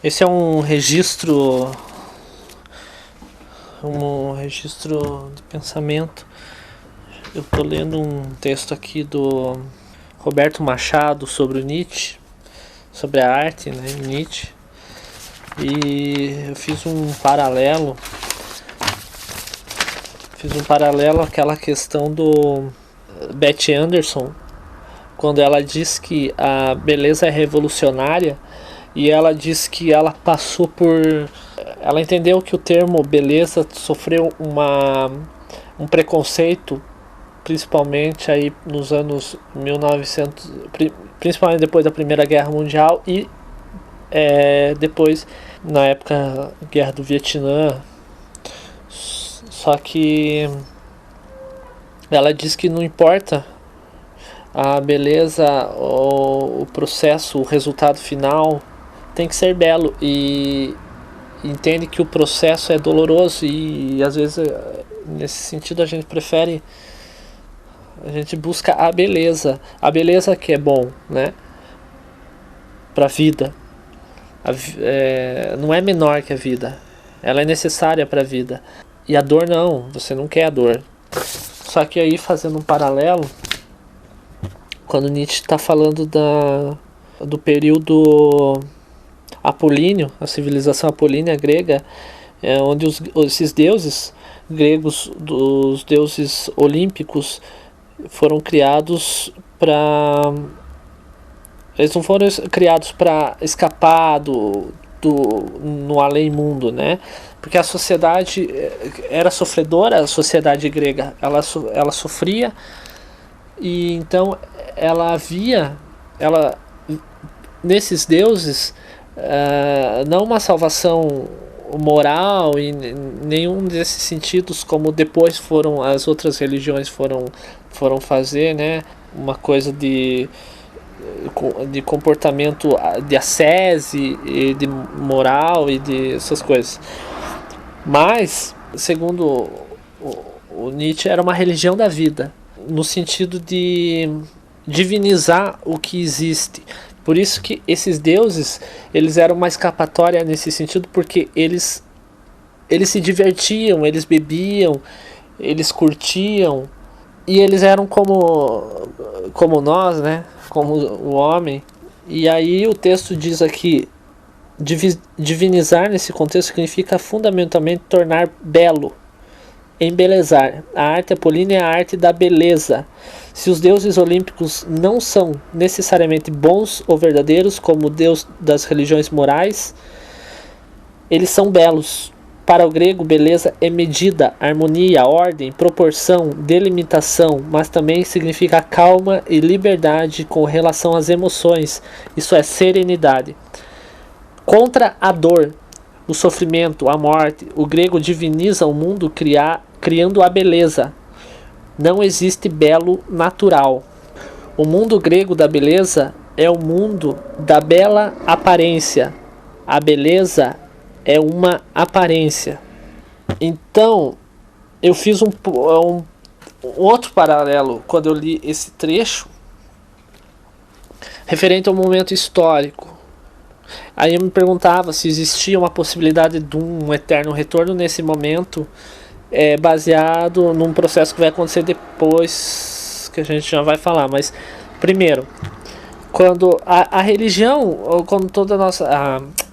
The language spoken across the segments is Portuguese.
Esse é um registro de pensamento. Eu estou lendo um texto aqui do Roberto Machado sobre o Nietzsche, sobre a arte, né, Nietzsche. E eu fiz um paralelo àquela questão do Beth Anderson, quando ela diz que a beleza é revolucionária, e ela diz que ela passou por... Ela entendeu que o termo beleza sofreu um preconceito, principalmente aí nos anos 1900, principalmente depois da Primeira Guerra Mundial e depois, na época da Guerra do Vietnã. Só que ela diz que não importa a beleza, o processo, o resultado final tem que ser belo, e entende que o processo é doloroso, e às vezes nesse sentido a gente busca a beleza que é bom, né, para a vida. Não é menor que a vida, ela é necessária para a vida, e a dor não, você não quer a dor. Só que aí, fazendo um paralelo, quando Nietzsche está falando do período apolíneo, a civilização apolínea grega, onde esses deuses gregos, dos deuses olímpicos, foram criados para... Eles não foram criados para escapar no além-mundo, né? Porque a sociedade era sofredora, a sociedade grega, ela sofria, e então ela via nesses deuses não uma salvação moral e nenhum desses sentidos, como depois as outras religiões foram fazer, né? Uma coisa de comportamento de ascese e de moral e de essas coisas. Mas, segundo o Nietzsche, era uma religião da vida, no sentido de divinizar o que existe. Por isso que esses deuses, eles eram uma escapatória nesse sentido, porque eles se divertiam, eles bebiam, eles curtiam, e eles eram como nós, né? Como o homem. E aí o texto diz aqui, divinizar nesse contexto significa fundamentalmente tornar belo, embelezar. A arte apolínea é a arte da beleza. Se os deuses olímpicos não são necessariamente bons ou verdadeiros, como o deus das religiões morais, eles são belos. Para o grego, beleza é medida, harmonia, ordem, proporção, delimitação, mas também significa calma e liberdade com relação às emoções, isso é, serenidade. Contra a dor, o sofrimento, a morte, o grego diviniza o mundo criando a beleza. Não existe belo natural. O mundo grego da beleza é o mundo da bela aparência. A beleza é uma aparência. Então, eu fiz um outro paralelo quando eu li esse trecho referente ao momento histórico. Aí eu me perguntava se existia uma possibilidade de um eterno retorno nesse momento, baseado num processo que vai acontecer depois, que a gente já vai falar. Mas primeiro, quando a religião, como toda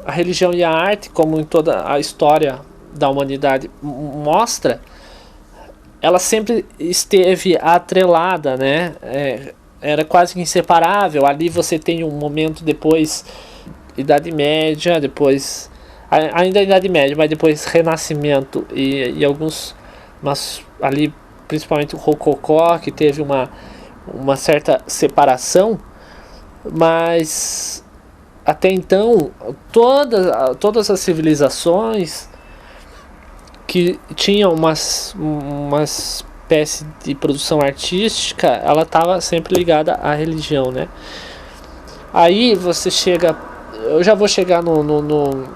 a religião e a arte, como em toda a história da humanidade mostra, ela sempre esteve atrelada, né? Era quase que inseparável. Ali você tem um momento depois, Idade Média, depois ainda Idade Média, mas depois Renascimento e alguns, mas ali principalmente o Rococó, que teve uma certa separação. Mas até então todas as civilizações que tinham uma espécie de produção artística, ela estava sempre ligada à religião, né? Aí você chega, eu já vou chegar no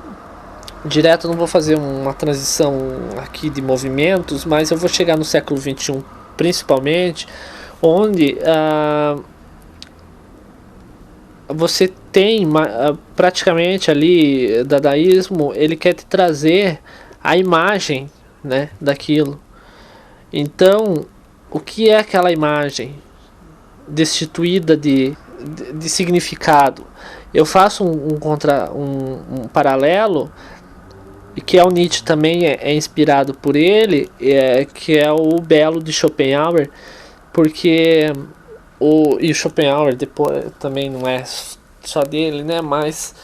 direto, não vou fazer uma transição aqui de movimentos, mas eu vou chegar no século XXI principalmente, onde você tem praticamente ali, dadaísmo, ele quer te trazer a imagem, né, daquilo. Então, o que é aquela imagem destituída de significado? Eu faço um paralelo, e que é o Nietzsche também é inspirado por ele, que é o Belo de Schopenhauer, porque e o Schopenhauer depois também não é só dele, né? Mas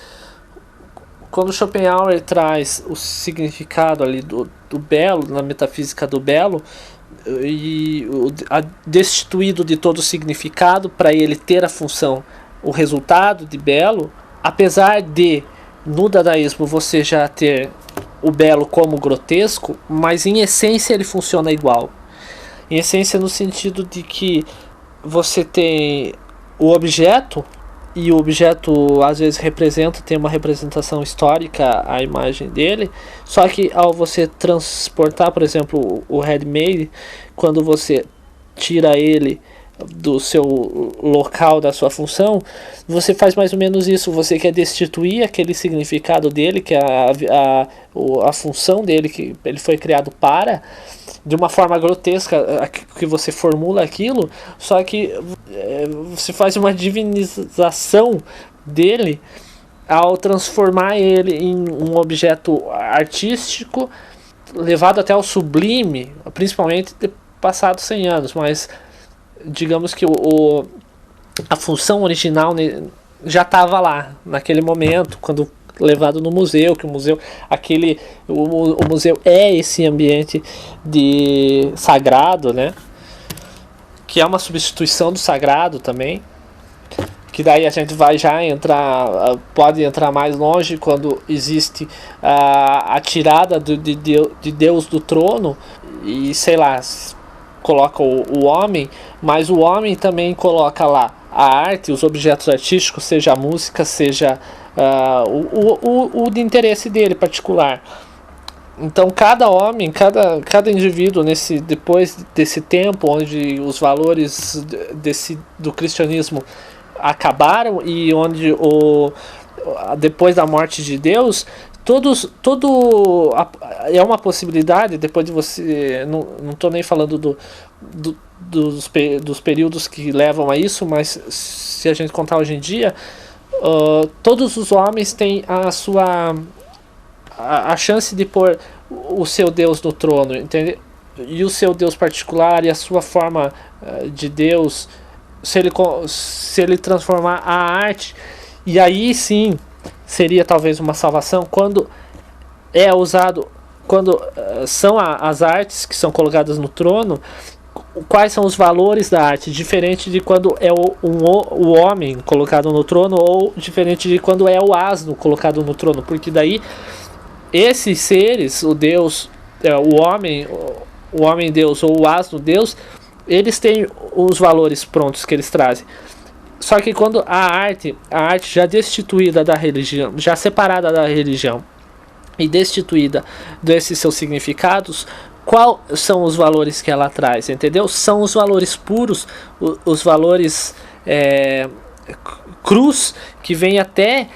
quando Schopenhauer traz o significado ali do belo, na metafísica do belo, e destituído de todo o significado para ele ter a função, o resultado de belo, apesar de no dadaísmo você já ter o belo como grotesco, mas em essência ele funciona igual. Em essência no sentido de que você tem o objeto, e o objeto às vezes tem uma representação histórica, a imagem dele, só que ao você transportar, por exemplo, o handmade, quando você tira ele do seu local, da sua função, você faz mais ou menos isso. Você quer destituir aquele significado dele, que é a função dele, que ele foi criado para, de uma forma grotesca, que você formula aquilo, só que você faz uma divinização dele ao transformar ele em um objeto artístico levado até o sublime, principalmente passados 100 anos, mas digamos que a função original já estava lá naquele momento, quando levado no museu, que o museu o museu é esse ambiente de sagrado, né? Que é uma substituição do sagrado também, que daí a gente vai já pode entrar mais longe quando existe a tirada de Deus do trono e sei lá, coloca o homem, mas o homem também coloca lá a arte, os objetos artísticos, seja a música, seja o de interesse dele particular. Então cada homem, cada indivíduo depois desse tempo onde os valores do cristianismo acabaram e onde depois da morte de Deus, é uma possibilidade, depois de você, não estou nem falando dos períodos que levam a isso, mas se a gente contar hoje em dia, todos os homens têm a chance de pôr o seu Deus no trono, entende? E o seu Deus particular e a sua forma de Deus, se ele transformar a arte, e aí sim seria talvez uma salvação quando são as artes que são colocadas no trono. Quais são os valores da arte, diferente de quando é o homem colocado no trono, ou diferente de quando é o asno colocado no trono, porque daí esses seres, o Deus, o homem Deus ou o asno Deus, eles têm os valores prontos que eles trazem. Só que quando a arte já destituída da religião, já separada da religião e destituída desses seus significados, quais são os valores que ela traz, entendeu? São os valores puros, os valores cruz, que vem até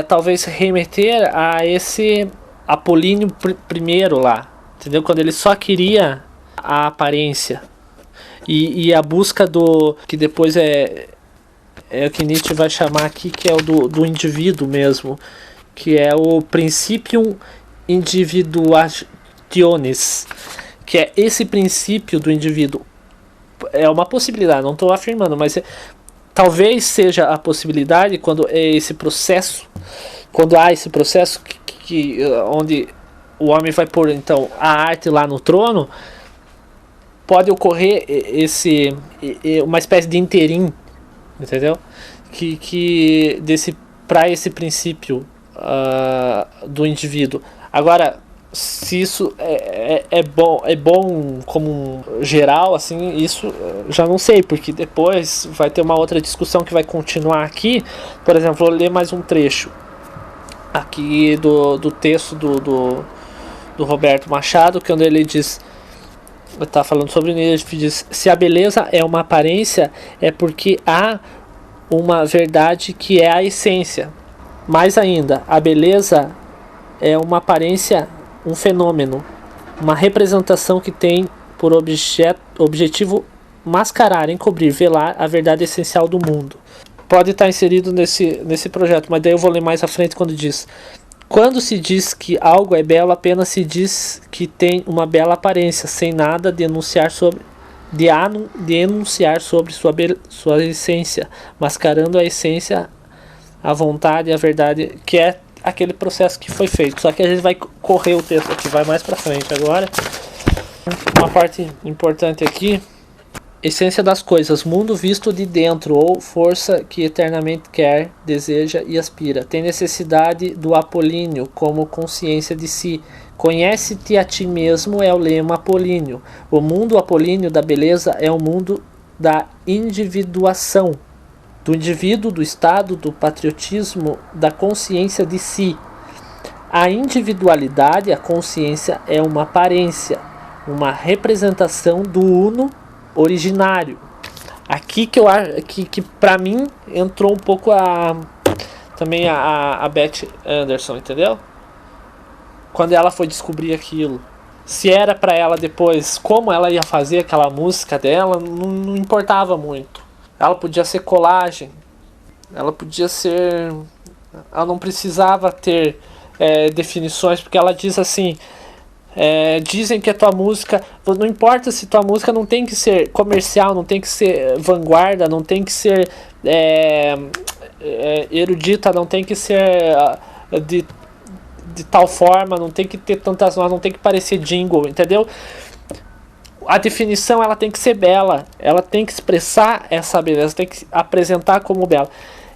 talvez remeter a esse Apolíneo I lá, entendeu? Quando ele só queria a aparência e a busca que depois é o que Nietzsche vai chamar aqui, que é o do indivíduo mesmo, que é o Principium Individuationis, que é esse princípio do indivíduo. É uma possibilidade, não estou afirmando, mas talvez seja a possibilidade quando há esse processo onde o homem vai pôr então a arte lá no trono, pode ocorrer uma espécie de interim, entendeu? Que para esse princípio do indivíduo. Agora, se isso é bom como geral, assim, isso já não sei, porque depois vai ter uma outra discussão que vai continuar aqui. Por exemplo, vou ler mais um trecho aqui do texto do Roberto Machado, que onde ele diz, está falando sobre ele diz: se a beleza é uma aparência, é porque há uma verdade que é a essência. Mais ainda, a beleza é uma aparência, um fenômeno, uma representação que tem por objetivo mascarar, encobrir, velar a verdade essencial do mundo. Pode estar inserido nesse projeto, mas daí eu vou ler mais à frente quando diz: quando se diz que algo é belo, apenas se diz que tem uma bela aparência, sem nada denunciar sobre sua essência, mascarando a essência, a vontade, a verdade, que é aquele processo que foi feito. Só que a gente vai correr o texto aqui, vai mais para frente agora. Uma parte importante aqui: essência das coisas, mundo visto de dentro, ou força que eternamente quer, deseja e aspira. Tem necessidade do apolíneo como consciência de si. Conhece-te a ti mesmo é o lema apolíneo. O mundo apolíneo da beleza é o mundo da individuação, do indivíduo, do estado, do patriotismo, da consciência de si. A individualidade, a consciência, é uma aparência, uma representação do uno originário. Aqui que eu acho que para mim entrou um pouco também a Beth Anderson, entendeu? Quando ela foi descobrir aquilo, se era para ela depois, como ela ia fazer aquela música dela, não importava muito. Ela podia ser colagem, ela podia ser, ela não precisava ter definições, porque ela diz assim: dizem que a tua música, não importa se tua música não tem que ser comercial, não tem que ser vanguarda, não tem que ser erudita, não tem que ser de tal forma, não tem que ter tantas notas, não tem que parecer jingle, entendeu? A definição, ela tem que ser bela, ela tem que expressar essa beleza, tem que apresentar como bela.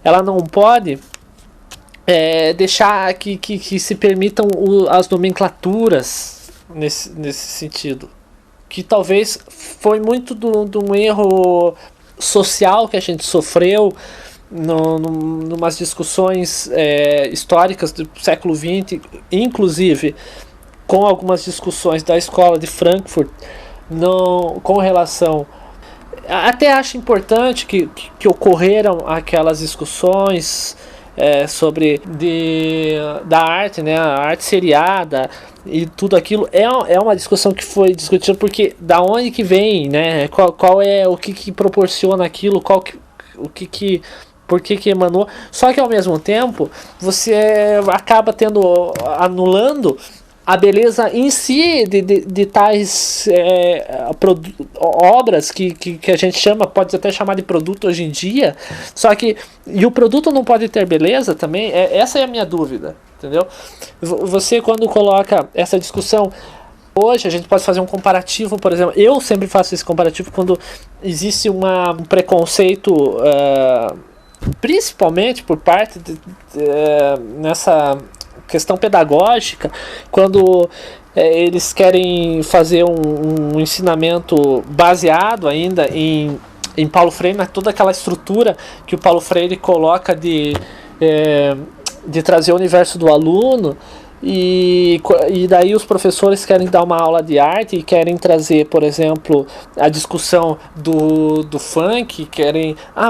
Ela não pode deixar que se permitam as nomenclaturas nesse sentido, que talvez foi muito de um erro social que a gente sofreu numas discussões históricas do século XX, inclusive com algumas discussões da escola de Frankfurt com relação. Até acho importante que ocorreram aquelas discussões sobre da arte, né, a arte seriada e tudo aquilo. É uma discussão que foi discutida, porque da onde que vem, né, qual é o que proporciona aquilo, por que emanou. Só que ao mesmo tempo você acaba anulando a beleza em si de tais obras que a gente pode até chamar de produto hoje em dia. Só que, e o produto não pode ter beleza também? Essa é a minha dúvida, entendeu? Você, quando coloca essa discussão, hoje a gente pode fazer um comparativo, por exemplo, eu sempre faço esse comparativo quando existe um preconceito, principalmente por parte nessa questão pedagógica, quando eles querem fazer um ensinamento baseado ainda em Paulo Freire, toda aquela estrutura que o Paulo Freire coloca de trazer o universo do aluno, e daí os professores querem dar uma aula de arte e querem trazer, por exemplo, a discussão do funk,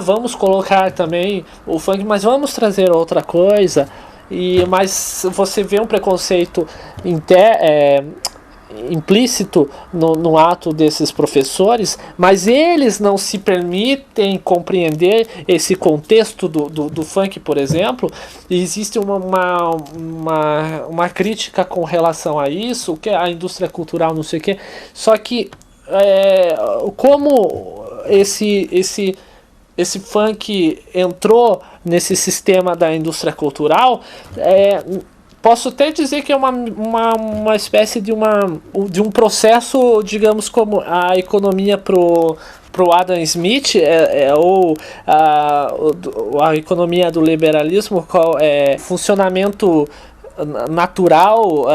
vamos colocar também o funk, mas vamos trazer outra coisa. Mas você vê um preconceito implícito no ato desses professores, mas eles não se permitem compreender esse contexto do funk, por exemplo. E existe uma crítica com relação a isso, que é a indústria cultural, não sei o quê. Só que como esse funk entrou nesse sistema da indústria cultural, posso até dizer que é uma espécie de um processo, digamos, como a economia pro Adam Smith, ou a economia do liberalismo, funcionamento natural,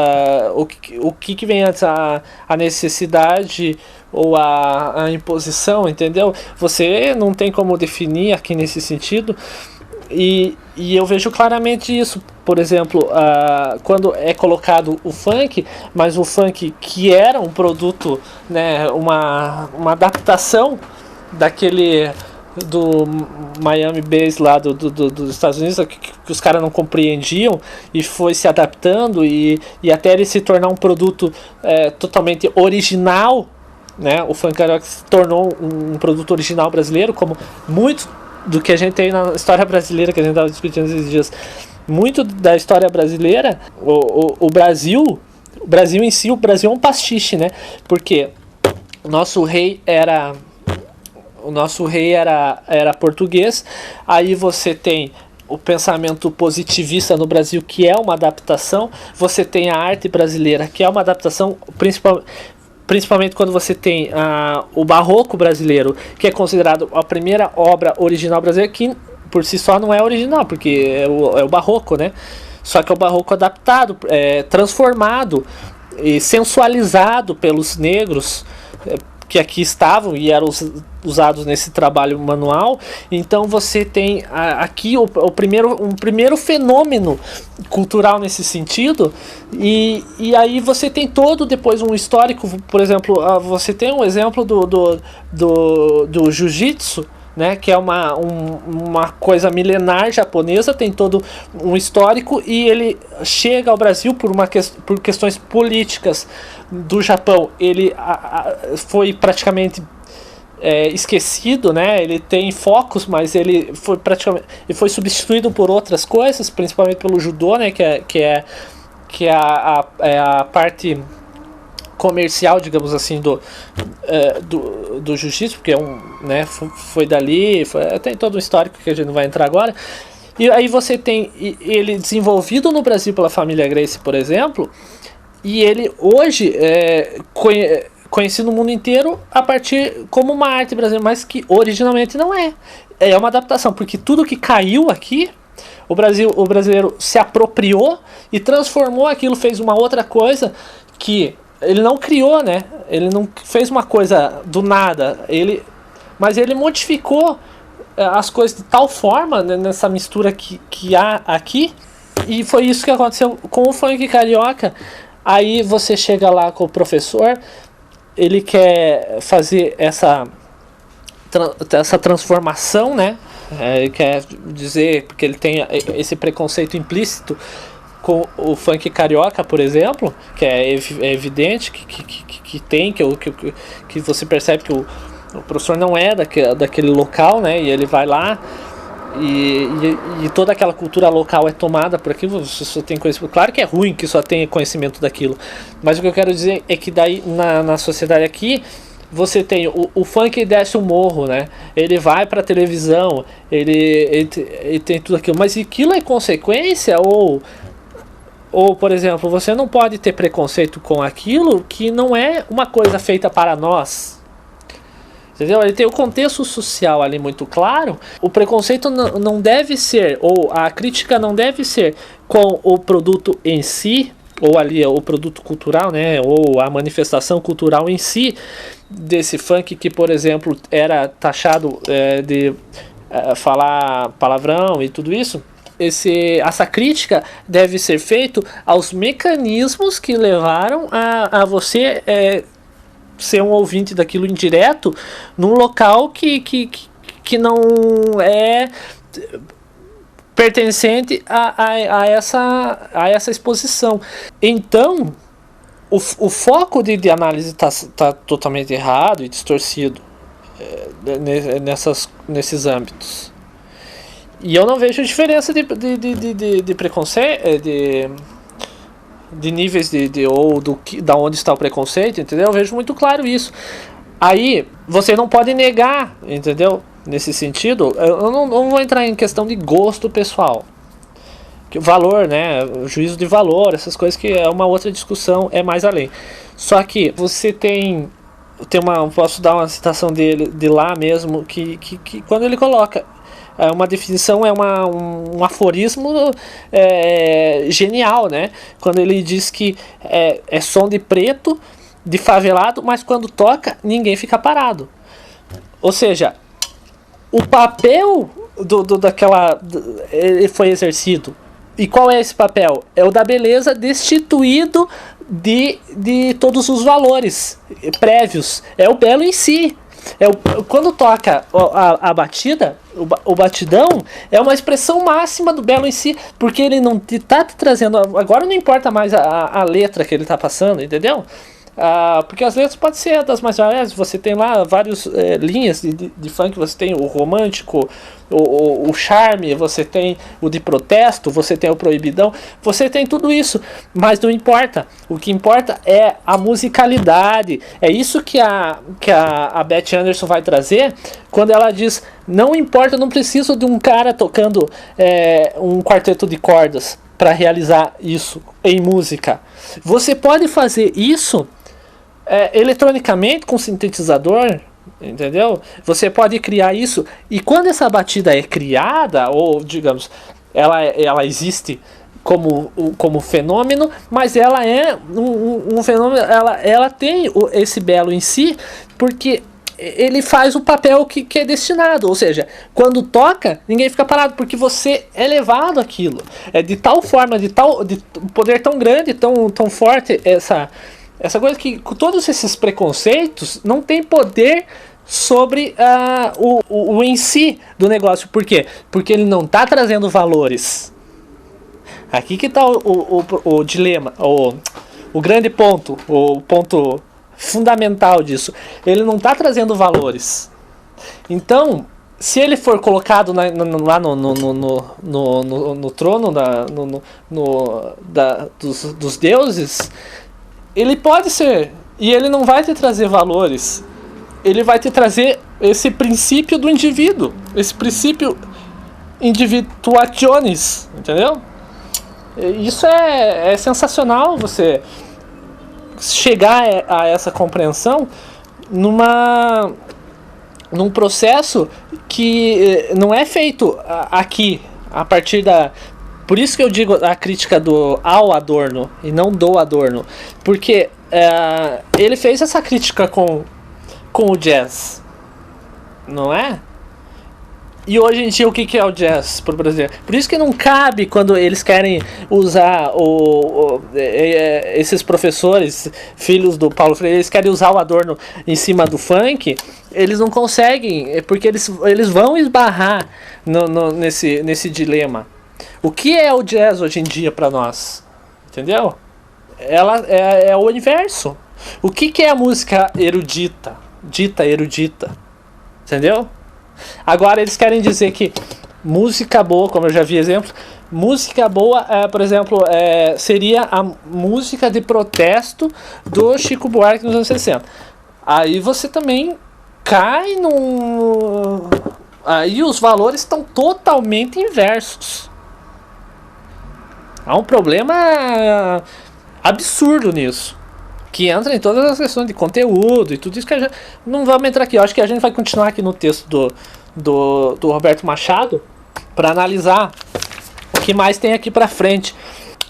o que vem antes, a necessidade ou a imposição, entendeu? Você não tem como definir aqui nesse sentido, e eu vejo claramente isso. Por exemplo, quando é colocado o funk, mas o funk que era um produto, né, uma adaptação do Miami Base lá dos Estados Unidos, que os caras não compreendiam, e foi se adaptando e até ele se tornar um produto totalmente original, né? O funk carioca se tornou um produto original brasileiro, como muito do que a gente tem na história brasileira, que a gente estava discutindo esses dias. Muito da história brasileira, o Brasil em si, o Brasil é um pastiche, né? Porque o nosso rei era português. Aí você tem o pensamento positivista no Brasil, que é uma adaptação. Você tem a arte brasileira, que é uma adaptação, principalmente quando você tem o barroco brasileiro, que é considerado a primeira obra original brasileira, que por si só não é original, porque é o barroco, né? Só que é o barroco adaptado, transformado e sensualizado pelos negros, que aqui estavam e eram usados nesse trabalho manual. Então você tem aqui um primeiro fenômeno cultural nesse sentido, e aí você tem todo depois um histórico. Por exemplo, você tem um exemplo do jiu-jitsu, né, que é uma coisa milenar japonesa, tem todo um histórico, e ele chega ao Brasil por questões políticas do Japão. Ele foi praticamente esquecido, né? Ele tem focos, mas ele foi substituído por outras coisas, principalmente pelo judô, né, que é a parte comercial, digamos assim, do jiu-jitsu, porque né, foi dali, tem todo um histórico que a gente não vai entrar agora. E aí você tem ele desenvolvido no Brasil pela família Gracie, por exemplo, e ele hoje conhecido no mundo inteiro a partir como uma arte brasileira, mas que originalmente não é. É uma adaptação, porque tudo que caiu aqui, o brasileiro se apropriou e transformou aquilo, fez uma outra coisa que ele não criou, né? Ele não fez uma coisa do nada, mas ele modificou as coisas de tal forma, né, nessa mistura que há aqui, e foi isso que aconteceu com o funk carioca. Aí você chega lá com o professor, ele quer fazer essa transformação, né? Ele quer dizer, porque ele tem esse preconceito implícito com o funk carioca, por exemplo, que é evidente que tem, que você percebe que o professor não é daquele local, né? E ele vai lá e toda aquela cultura local é tomada por aquilo. Você só tem conhecimento. Claro que é ruim que só tenha conhecimento daquilo, mas o que eu quero dizer é que daí na sociedade aqui você tem o funk desce o morro, né? Ele vai pra televisão, ele tem tudo aquilo, mas aquilo é consequência ou, por exemplo, você não pode ter preconceito com aquilo que não é uma coisa feita para nós. Entendeu? Ele tem o contexto social ali muito claro. O preconceito não deve ser, ou a crítica não deve ser com o produto em si, ou ali o produto cultural, né? Ou a manifestação cultural em si desse funk, que, por exemplo, era taxado de falar palavrão e tudo isso. Essa crítica deve ser feita aos mecanismos que levaram a você ser um ouvinte daquilo indireto num local que não é pertencente a essa exposição. Então, o foco de análise está totalmente errado e distorcido nesses âmbitos. E eu não vejo diferença de preconceito, de níveis da onde está o preconceito, entendeu? Eu vejo muito claro isso. Aí, você não pode negar, entendeu? Nesse sentido, eu não vou entrar em questão de gosto pessoal. Que o valor, né? O juízo de valor, essas coisas que é uma outra discussão, é mais além. Só que você posso dar uma citação dele, de lá mesmo, que quando ele coloca uma definição, um aforismo genial, né? Quando ele diz que é som de preto, de favelado, mas quando toca, ninguém fica parado. Ou seja, o papel ele foi exercido. E qual é esse papel? É o da beleza destituído de todos os valores prévios. É o belo em si. Quando toca a batida, o batidão é uma expressão máxima do belo em si, porque ele não está te trazendo. Agora não importa mais a letra que ele está passando, entendeu? Porque as letras podem ser das mais variadas. Você tem lá várias linhas de funk. Você tem o romântico, o charme, você tem o de protesto, você tem o proibidão, você tem tudo isso, mas não importa. O que importa é a musicalidade. É isso que a Beth Anderson vai trazer quando ela diz: não importa, não preciso de um cara tocando um quarteto de cordas para realizar isso em música. Você pode fazer isso eletronicamente com sintetizador, entendeu? Você pode criar isso, e quando essa batida é criada, ou digamos, ela existe como fenômeno, mas ela é um fenômeno, ela tem esse belo em si, porque ele faz o papel que é destinado, ou seja, quando toca, ninguém fica parado, porque você é levado àquilo. É de tal forma, de poder tão grande, tão forte, essa coisa que, com todos esses preconceitos, não tem poder sobre o em si do negócio. Por quê? Porque ele não está trazendo valores. Aqui que está o dilema, o grande ponto, o ponto fundamental disso. Ele não está trazendo valores. Então, se ele for colocado lá no trono dos deuses, ele pode ser, e ele não vai te trazer valores. Ele vai te trazer esse princípio do indivíduo, esse princípio individuationis, entendeu? Isso é sensacional, você chegar a essa compreensão num processo que não é feito aqui, a partir da... Por isso que eu digo a crítica ao Adorno e não do Adorno, porque ele fez essa crítica com o jazz, não é? E hoje em dia o que é o jazz para o brasileiro? Por isso que não cabe quando eles querem usar esses professores, filhos do Paulo Freire, eles querem usar o Adorno em cima do funk, eles não conseguem, porque eles vão esbarrar nesse dilema. O que é o jazz hoje em dia para nós? Entendeu? Ela é o universo. O que é a música erudita? Dita erudita. Entendeu? Agora eles querem dizer que música boa, como eu já vi exemplos, música boa, por exemplo, seria a música de protesto do Chico Buarque nos anos 60. Aí você também cai num... Aí os valores estão totalmente inversos. Há um problema absurdo nisso, que entra em todas as questões de conteúdo e tudo isso que a gente... Não vamos entrar aqui, eu acho que a gente vai continuar aqui no texto do Roberto Machado para analisar o que mais tem aqui para frente.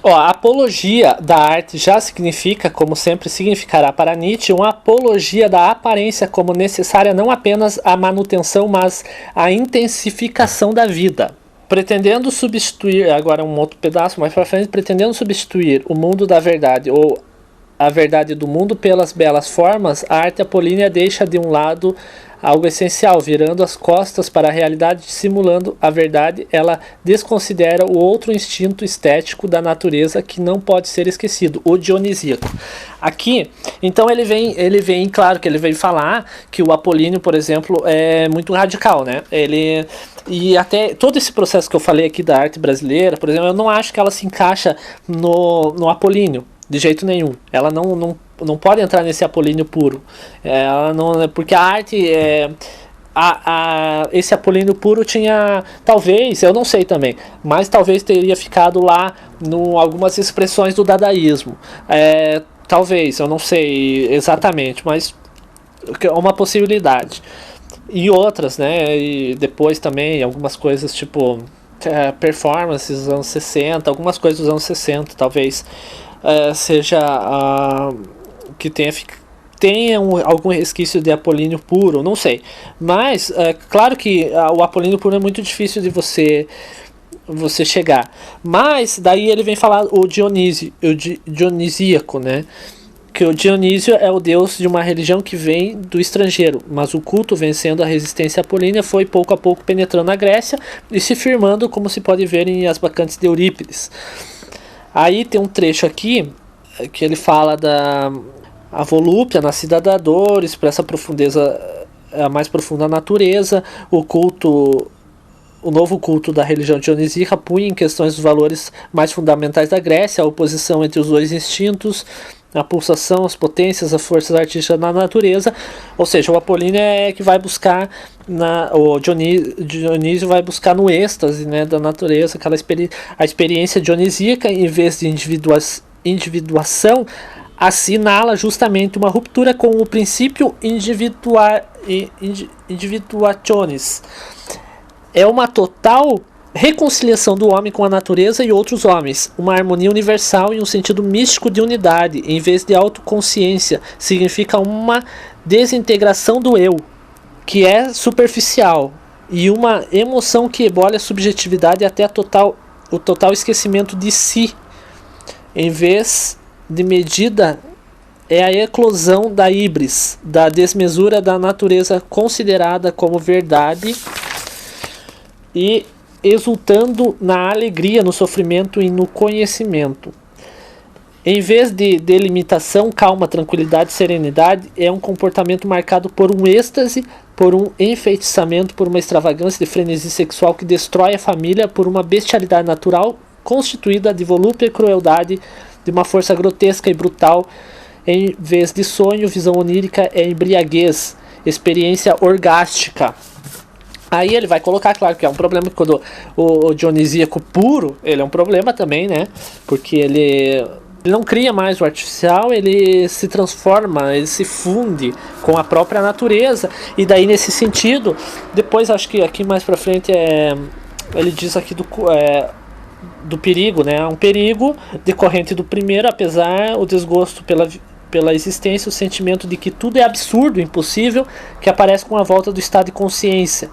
A apologia da arte já significa, como sempre significará para Nietzsche, uma apologia da aparência como necessária não apenas a manutenção, mas a intensificação da vida. Pretendendo substituir, agora um outro pedaço mais para frente, pretendendo substituir o mundo da verdade ou a verdade do mundo pelas belas formas, a arte apolínea deixa de um lado algo essencial, virando as costas para a realidade, simulando a verdade, ela desconsidera o outro instinto estético da natureza que não pode ser esquecido, o dionisíaco. Aqui, então ele vem, claro que ele vem falar que o Apolíneo, por exemplo, é muito radical, né? E até todo esse processo que eu falei aqui da arte brasileira, por exemplo, eu não acho que ela se encaixa no Apolíneo, de jeito nenhum. Ela não pode entrar nesse apolíneo puro. Ela não, porque a arte esse apolíneo puro tinha, talvez, eu não sei também, mas talvez teria ficado lá algumas expressões do dadaísmo. Talvez, eu não sei exatamente, mas é uma possibilidade. E outras, né? E depois também algumas coisas tipo performances dos anos 60, algumas coisas dos anos 60, talvez seja que tenha algum resquício de apolíneo puro, não sei. Mas claro que o apolíneo puro é muito difícil de você chegar. Mas daí ele vem falar o dionisíaco, né? que o Dionísio é o deus de uma religião que vem do estrangeiro, mas o culto, vencendo a resistência apolínea, foi pouco a pouco penetrando na Grécia e se firmando, como se pode ver em As Bacantes de Eurípides. Aí tem um trecho aqui que ele fala da a volúpia, nascida da dor, expressa a profundeza, a mais profunda natureza, o novo culto da religião dionisíaca punha em questões os valores mais fundamentais da Grécia, a oposição entre os dois instintos, a pulsação, as potências, as forças artísticas da natureza. Ou seja, o Apolíneo é que vai buscar, o Dionísio vai buscar no êxtase, né, da natureza, a experiência dionisíaca, em vez de individuação, assinala justamente uma ruptura com o princípio individuationis. É uma total reconciliação do homem com a natureza e outros homens, uma harmonia universal e um sentido místico de unidade, em vez de autoconsciência. Significa uma desintegração do eu, que é superficial, e uma emoção que ebole a subjetividade até o total esquecimento de si. Em vez de medida, é a eclosão da híbris, da desmesura da natureza considerada como verdade e exultando na alegria, no sofrimento e no conhecimento. Em vez de delimitação, calma, tranquilidade, serenidade, é um comportamento marcado por um êxtase, por um enfeitiçamento, por uma extravagância de frenesi sexual que destrói a família, por uma bestialidade natural constituída de volúpia e crueldade, de uma força grotesca e brutal. Em vez de sonho, visão onírica é embriaguez, experiência orgástica. Aí ele vai colocar, claro que é um problema, quando o dionisíaco puro, ele é um problema também, né? Porque ele não cria mais o artificial, ele se transforma, ele se funde com a própria natureza. E daí, nesse sentido, depois acho que aqui mais pra frente ele diz aqui do perigo, né? Um perigo decorrente do primeiro, apesar o desgosto pela existência, o sentimento de que tudo é absurdo, impossível, que aparece com a volta do estado de consciência.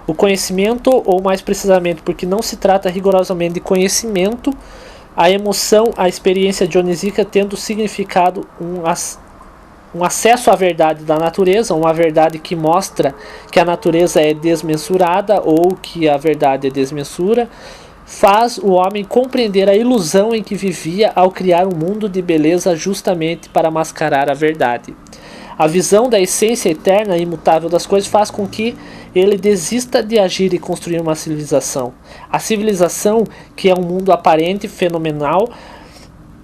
O conhecimento, ou mais precisamente, porque não se trata rigorosamente de conhecimento, a emoção, a experiência dionisíaca tendo significado um acesso à verdade da natureza, uma verdade que mostra que a natureza é desmensurada ou que a verdade é desmensura, faz o homem compreender a ilusão em que vivia ao criar um mundo de beleza justamente para mascarar a verdade. A visão da essência eterna e imutável das coisas faz com que ele desista de agir e construir uma civilização. A civilização, que é um mundo aparente, fenomenal,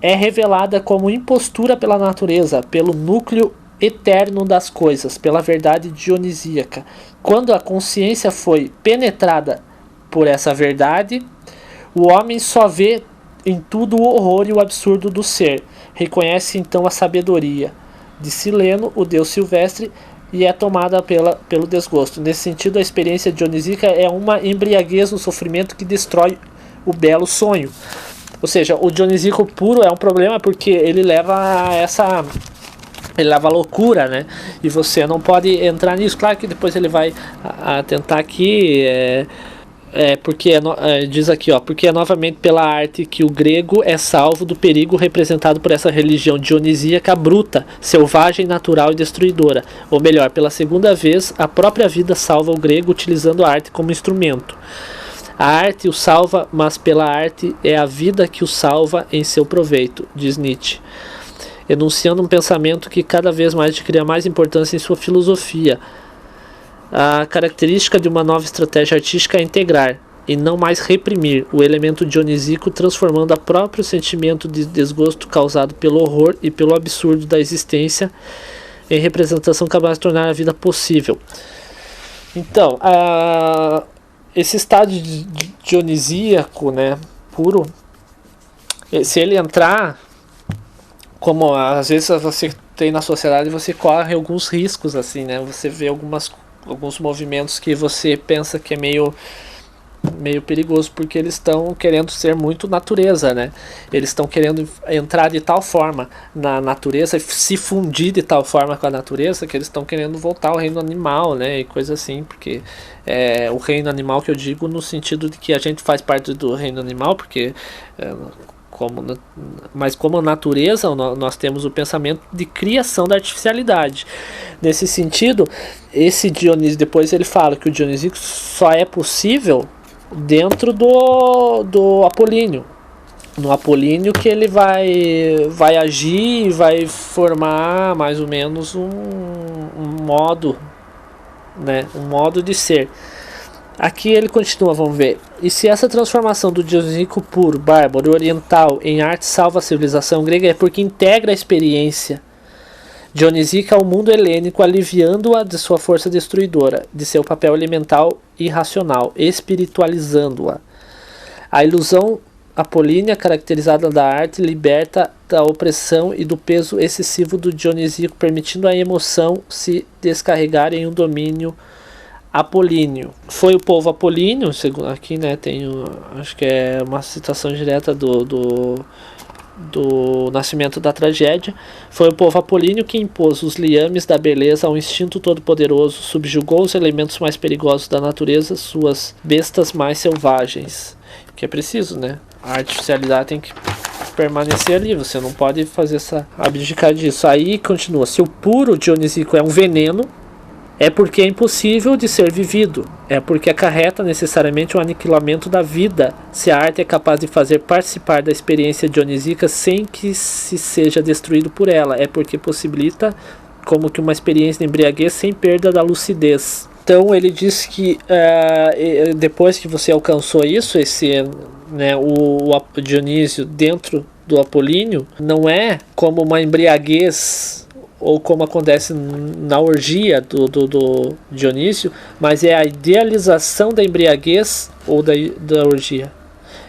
é revelada como impostura pela natureza, pelo núcleo eterno das coisas, pela verdade dionisíaca. Quando a consciência foi penetrada por essa verdade, o homem só vê em tudo o horror e o absurdo do ser. Reconhece então a sabedoria de Sileno, o deus silvestre, e é tomada pelo desgosto. Nesse sentido, a experiência dionisíaca é uma embriaguez no sofrimento que destrói o belo sonho. Ou seja, o dionisíaco puro é um problema porque ele leva a loucura, né? E você não pode entrar nisso. Claro que depois ele vai tentar aqui... diz aqui, porque é novamente pela arte que o grego é salvo do perigo representado por essa religião dionisíaca bruta, selvagem, natural e destruidora. Ou melhor, pela segunda vez, a própria vida salva o grego utilizando a arte como instrumento. A arte o salva, mas pela arte é a vida que o salva em seu proveito, diz Nietzsche, enunciando um pensamento que cada vez mais cria mais importância em sua filosofia. A característica de uma nova estratégia artística é integrar, e não mais reprimir, o elemento dionisíaco, transformando o próprio sentimento de desgosto causado pelo horror e pelo absurdo da existência em representação capaz de tornar a vida possível. Então, esse estado dionisíaco, né, puro, se ele entrar, como às vezes você tem na sociedade, você corre alguns riscos, assim, né? Você vê alguns movimentos que você pensa que é meio perigoso, porque eles estão querendo ser muito natureza, né? Eles estão querendo entrar de tal forma na natureza, se fundir de tal forma com a natureza, que eles estão querendo voltar ao reino animal, né? E coisa assim, porque o reino animal que eu digo no sentido de que a gente faz parte do reino animal, porque Mas como natureza, nós temos o pensamento de criação da artificialidade. Nesse sentido, esse Dionísio, depois ele fala que o Dionísico só é possível dentro do Apolíneo. No Apolíneo que ele vai agir e vai formar mais ou menos um modo, né, um modo de ser. Aqui ele continua, vamos ver. E se essa transformação do Dionísico puro, bárbaro, oriental em arte salva a civilização grega, é porque integra a experiência dionisíaca ao mundo helênico, aliviando-a de sua força destruidora, de seu papel elemental e racional, espiritualizando-a. A ilusão apolínea, caracterizada da arte, liberta da opressão e do peso excessivo do dionisíaco, permitindo a emoção se descarregar em um domínio apolíneo. Foi o povo apolíneo, aqui, né, tem, acho que é uma citação direta do nascimento da tragédia. Foi o povo apolíneo que impôs os liames da beleza ao instinto todo-poderoso, subjugou os elementos mais perigosos da natureza, suas bestas mais selvagens. Que é preciso, né? A artificialidade tem que permanecer ali, você não pode fazer abdicar disso. Aí continua, se o puro dionisíaco é um veneno, é porque é impossível de ser vivido, é porque acarreta necessariamente o aniquilamento da vida, se a arte é capaz de fazer participar da experiência dionisíaca sem que se seja destruído por ela, é porque possibilita como que uma experiência de embriaguez sem perda da lucidez. Então ele diz que depois que você alcançou isso, né, o Dionísio dentro do Apolíneo, não é como uma embriaguez ou como acontece na orgia do Dionísio, mas é a idealização da embriaguez ou da orgia.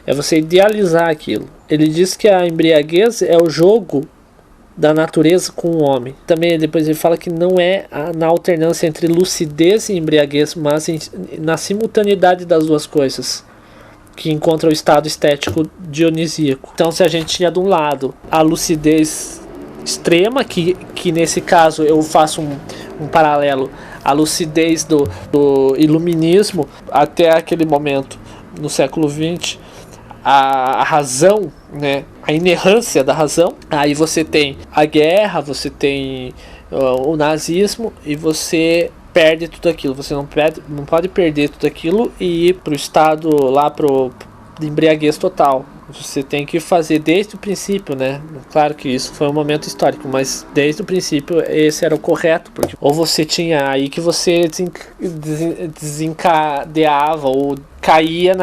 É você idealizar aquilo. Ele diz que a embriaguez é o jogo da natureza com o homem. Também depois ele fala que não é na alternância entre lucidez e embriaguez, mas na simultaneidade das duas coisas que encontra o estado estético dionisíaco. Então, se a gente tinha de um lado a lucidez extrema, que nesse caso eu faço um paralelo, a lucidez do iluminismo até aquele momento no século XX, a razão, né, a inerrância da razão. Aí você tem a guerra, você tem o nazismo e você perde tudo aquilo. Você não pode perder tudo aquilo e ir para o estado lá de embriaguez total. Você tem que fazer desde o princípio, né? Claro que isso foi um momento histórico, mas desde o princípio esse era o correto, porque ou você tinha aí que você desencadeava ou caía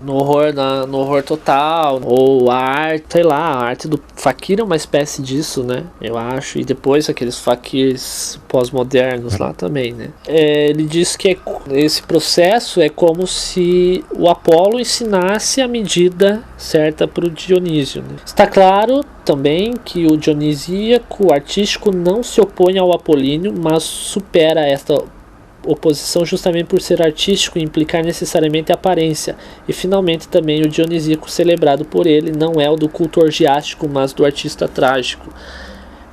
no horror total, ou a arte, sei lá, a arte do fakir é uma espécie disso, né? Eu acho, e depois aqueles fakirs pós-modernos lá também, né? Ele diz que esse processo é como se o Apolo ensinasse a medida certa para o Dionísio, né? Está claro também que o dionisíaco artístico não se opõe ao apolíneo, mas supera esta oposição justamente por ser artístico e implicar necessariamente a aparência. E finalmente também o dionisíaco celebrado por ele não é o do culto orgiástico, mas do artista trágico.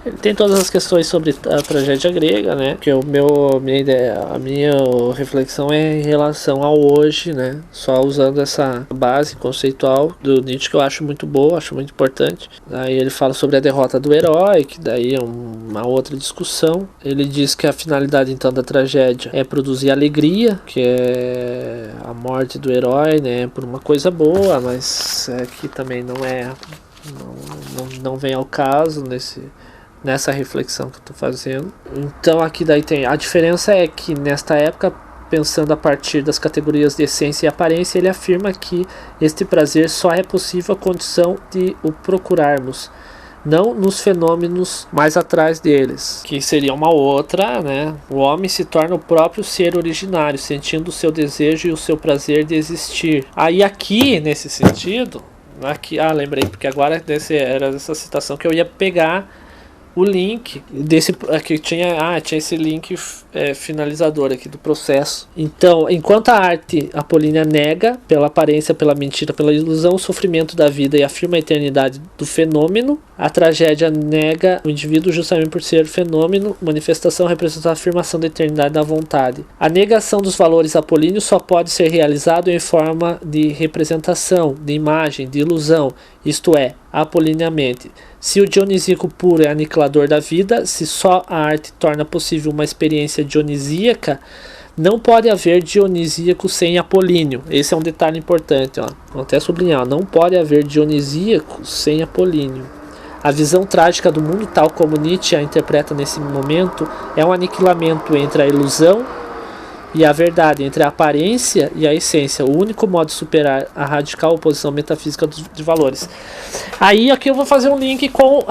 Ele tem todas as questões sobre a tragédia grega, né? Que a minha reflexão é em relação ao hoje, né? Só usando essa base conceitual do Nietzsche, que eu acho muito boa, acho muito importante. Aí ele fala sobre a derrota do herói, que daí é uma outra discussão. Ele diz que a finalidade então da tragédia é produzir alegria, que é a morte do herói, né? Por uma coisa boa, mas aqui também não vem ao caso nessa reflexão que eu estou fazendo. Então aqui daí tem a diferença é que nesta época, pensando a partir das categorias de essência e aparência, ele afirma que este prazer só é possível à condição de o procurarmos, não nos fenômenos mais atrás deles, que seria uma outra, né? O homem se torna o próprio ser originário, sentindo o seu desejo e o seu prazer de existir. Aí aqui, nesse sentido, aqui, lembrei, porque agora era essa citação que eu ia pegar o link desse aqui tinha esse link finalizador aqui do processo. Então, enquanto a arte apolínea nega pela aparência, pela mentira, pela ilusão o sofrimento da vida e afirma a eternidade do fenômeno, a tragédia nega o indivíduo justamente por ser fenômeno, manifestação, representação, afirmação da eternidade da vontade. A negação dos valores apolíneos só pode ser realizado em forma de representação, de imagem, de ilusão, isto é, apollineamente. Se o dionisíaco puro é aniquilador da vida, se só a arte torna possível uma experiência dionisíaca, não pode haver dionisíaco sem apolíneo. Esse é um detalhe importante, ó. Vou até sublinhar, não pode haver dionisíaco sem apolíneo. A visão trágica do mundo, tal como Nietzsche a interpreta nesse momento, é um aniquilamento entre a ilusão e a verdade, entre a aparência e a essência, o único modo de superar a radical oposição metafísica de valores. Aí aqui eu vou fazer um link com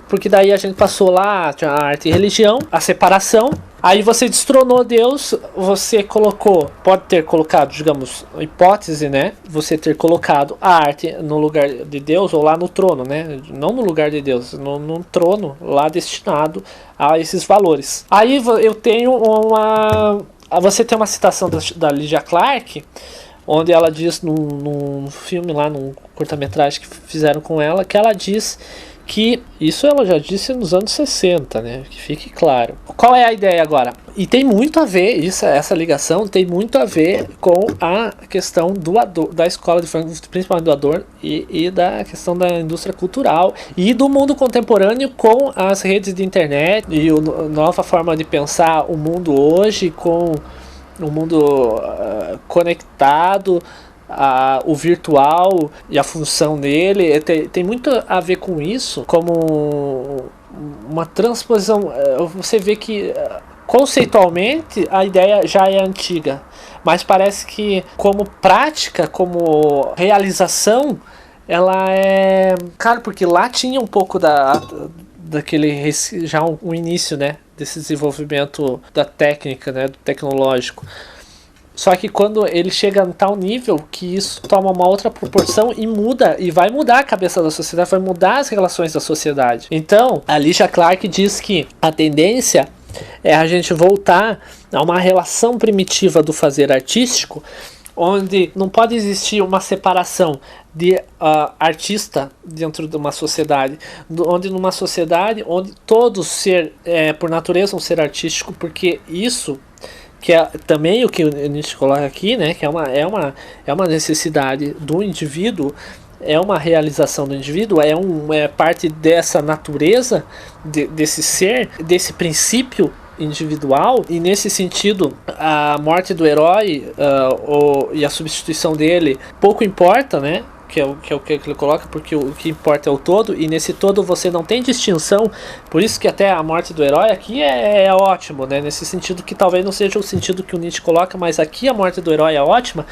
porque daí a gente passou lá a arte e religião, a separação. Aí você destronou Deus, você colocou, pode ter colocado, digamos, hipótese, né? Você ter colocado a arte no lugar de Deus ou lá no trono, né? Não no lugar de Deus, no trono lá destinado a esses valores. Aí eu tenho você tem uma citação da Lydia Clark, onde ela diz num filme lá, num curta-metragem que fizeram com ela, que ela diz que, isso ela já disse nos anos 60, né? Que fique claro. Qual é a ideia agora? E tem muito a ver, essa ligação tem muito a ver com a questão da escola de Frankfurt, principalmente do Adorno, e da questão da indústria cultural e do mundo contemporâneo com as redes de internet e a nova forma de pensar o mundo hoje, com o mundo conectado, o virtual e a função dele. Tem muito a ver com isso, como uma transposição. Você vê que conceitualmente a ideia já é antiga, mas parece que como prática, como realização, ela é... Claro, porque lá tinha um pouco daquele já um início, né, desse desenvolvimento da técnica, né, do tecnológico. Só que quando ele chega a tal nível que isso toma uma outra proporção e muda, e vai mudar a cabeça da sociedade, vai mudar as relações da sociedade. Então, a Lydia Clark diz que a tendência é a gente voltar a uma relação primitiva do fazer artístico, onde não pode existir uma separação de artista dentro de uma sociedade, onde numa sociedade onde todos por natureza um ser artístico, porque isso que é também o que o Nietzsche coloca aqui, né, que é uma necessidade do indivíduo, é uma realização do indivíduo, é parte dessa natureza, desse ser, desse princípio individual, e nesse sentido a morte do herói e a substituição dele pouco importa, né? Que é o que ele coloca, porque o que importa é o todo, e nesse todo você não tem distinção. Por isso que até a morte do herói aqui é ótimo, né? Nesse sentido que talvez não seja o sentido que o Nietzsche coloca, mas aqui a morte do herói é ótima,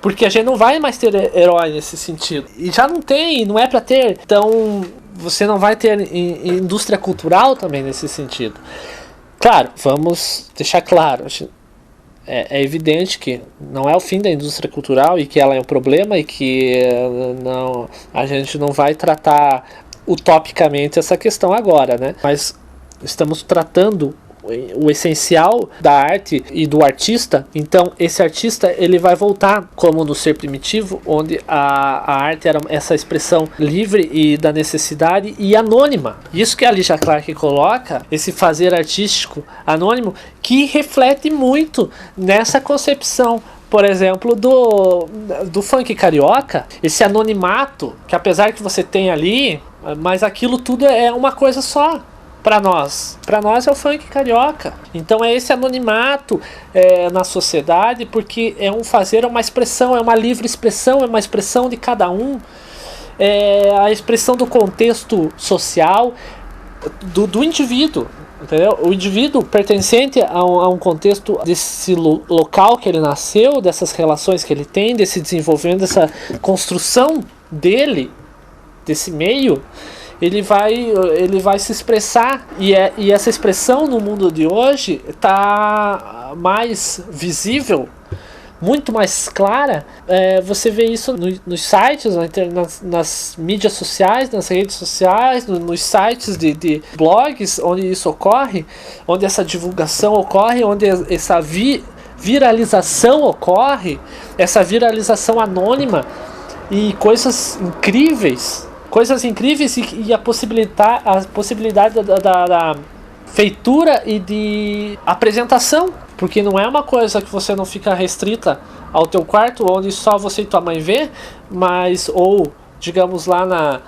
porque a gente não vai mais ter herói nesse sentido, e já não tem, não é para ter. Então você não vai ter indústria cultural também nesse sentido. Claro, vamos deixar claro, é evidente que não é o fim da indústria cultural e que ela é um problema, e que a gente não vai tratar utopicamente essa questão agora, né? Mas estamos tratando o essencial da arte e do artista. Então esse artista ele vai voltar como no ser primitivo, onde a arte era essa expressão livre e da necessidade e anônima. Isso que a Lydia Clark coloca, esse fazer artístico anônimo, que reflete muito nessa concepção, por exemplo, do funk carioca, esse anonimato, que apesar que você tem ali, mas aquilo tudo é uma coisa só. Para nós é o funk carioca. Então é esse anonimato na sociedade, porque é um fazer, é uma expressão, é uma livre expressão, é uma expressão de cada um, é a expressão do contexto social do indivíduo, entendeu? O indivíduo pertencente a um contexto desse local que ele nasceu, dessas relações que ele tem, desse desenvolvimento, dessa construção dele, desse meio. Ele vai se expressar, e essa expressão no mundo de hoje está mais visível, muito mais clara. Você vê isso nos sites, nas mídias sociais, nas redes sociais, nos sites de blogs, onde isso ocorre, onde essa divulgação ocorre, onde essa viralização ocorre, essa viralização anônima, e coisas incríveis e a possibilidade da feitura e de apresentação, porque não é uma coisa que você não fica restrita ao teu quarto, onde só você e tua mãe vê, ou digamos lá na...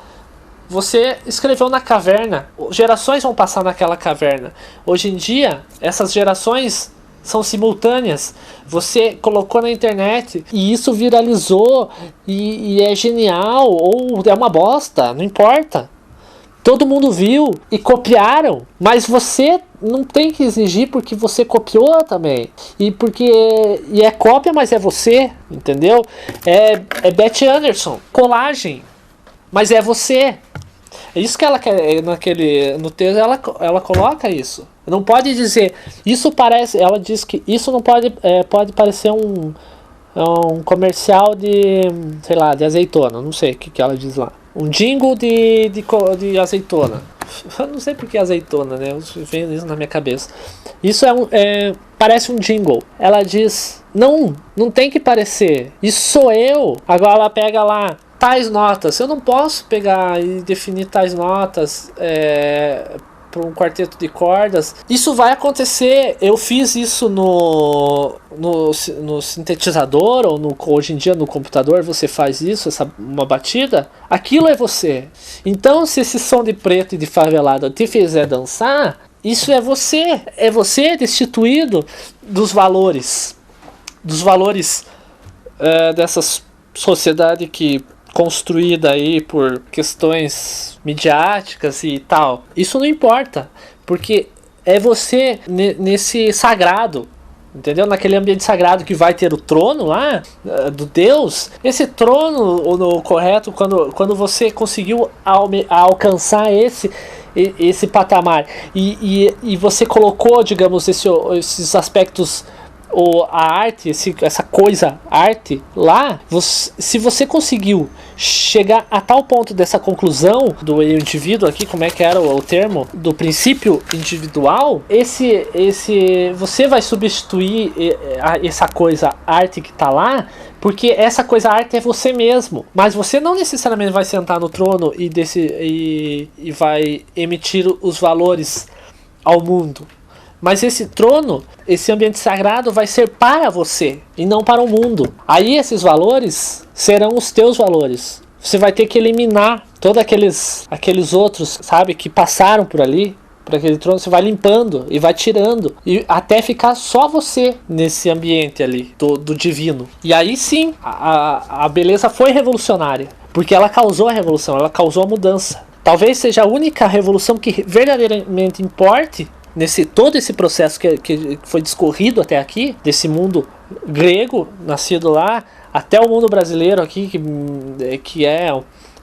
Você escreveu na caverna, gerações vão passar naquela caverna. Hoje em dia, essas gerações são simultâneas. Você colocou na internet e isso viralizou e é genial ou é uma bosta, não importa. Todo mundo viu e copiaram, mas você não tem que exigir porque você copiou também. E é cópia, mas é você, entendeu? É Beth Anderson, colagem, mas é você. É isso que ela quer no texto, ela coloca isso. Não pode dizer, isso parece, ela diz que isso não pode parecer um comercial de, sei lá, de azeitona, não sei o que ela diz lá. Um jingle de azeitona. Eu não sei porque azeitona, né? Vem isso na minha cabeça. Isso parece um jingle. Ela diz, não tem que parecer. Isso sou eu. Agora ela pega lá tais notas. Eu não posso pegar e definir tais notas para um quarteto de cordas. Isso vai acontecer. Eu fiz isso no sintetizador ou hoje em dia no computador. Você faz isso, uma batida. Aquilo é você. Então, se esse som de preto e de favelado te fizer dançar, isso é você. É você destituído dos valores dessas sociedade que construída aí por questões midiáticas e tal. Isso não importa, porque é você nesse sagrado, entendeu? Naquele ambiente sagrado que vai ter o trono lá do Deus. Esse trono, no correto, quando você conseguiu alcançar esse patamar e você colocou, digamos, esses aspectos, ou a arte, essa coisa arte lá, se você conseguiu chegar a tal ponto dessa conclusão do indivíduo aqui, como é que era o termo? Do princípio individual, você vai substituir essa coisa arte que está lá, porque essa coisa arte é você mesmo, mas você não necessariamente vai sentar no trono e vai emitir os valores ao mundo. Mas esse trono, esse ambiente sagrado vai ser para você e não para o mundo. Aí esses valores serão os teus valores. Você vai ter que eliminar todos aqueles outros, sabe, que passaram por ali, por aquele trono. Você vai limpando e vai tirando, e até ficar só você nesse ambiente ali do divino. E aí sim, a beleza foi revolucionária, porque ela causou a revolução, ela causou a mudança. Talvez seja a única revolução que verdadeiramente importe todo esse processo que foi discorrido até aqui, desse mundo grego, nascido lá, até o mundo brasileiro aqui, que é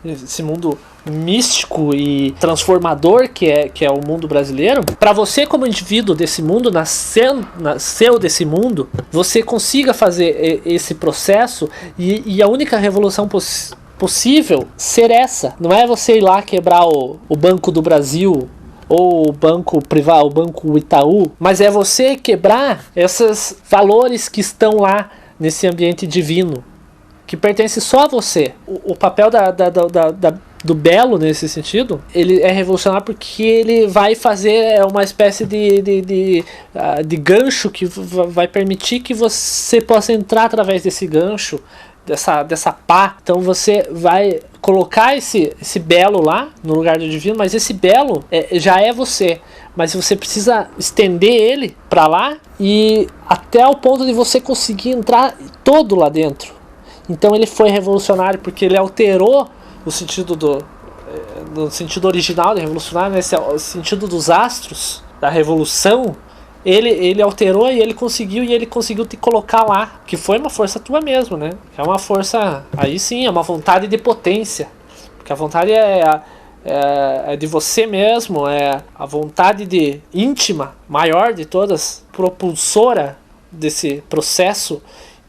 esse mundo místico e transformador que é o mundo brasileiro. Para você, como indivíduo desse mundo, nasceu desse mundo, você consiga fazer esse processo, e a única revolução possível ser essa. Não é você ir lá quebrar o Banco do Brasil ou o banco privado, o banco Itaú, mas é você quebrar esses valores que estão lá nesse ambiente divino, que pertence só a você. O papel do belo nesse sentido, ele é revolucionário porque ele vai fazer uma espécie de gancho que vai permitir que você possa entrar através desse gancho, dessa pá. Então você vai colocar esse belo lá no lugar do divino, mas esse belo já é você, mas você precisa estender ele para lá e até o ponto de você conseguir entrar todo lá dentro. Então ele foi revolucionário porque ele alterou o sentido no sentido original de revolucionário, nesse sentido dos astros da revolução. Ele alterou e ele conseguiu te colocar lá, que foi uma força tua mesmo, né? É uma força, aí sim, é uma vontade de potência, porque a vontade é de você mesmo, é a vontade íntima, maior de todas, propulsora desse processo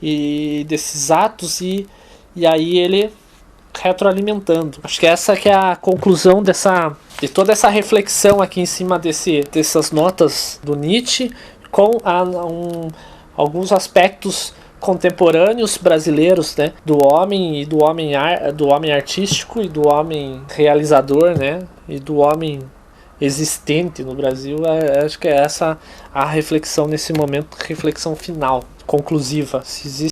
e desses atos, e aí ele retroalimentando. Acho que essa que é a conclusão de toda essa reflexão aqui em cima dessas notas do Nietzsche, com alguns aspectos contemporâneos brasileiros, né, do homem artístico e do homem realizador, né, e do homem existente no Brasil. Acho que é essa a reflexão nesse momento, reflexão final, conclusiva. Se existe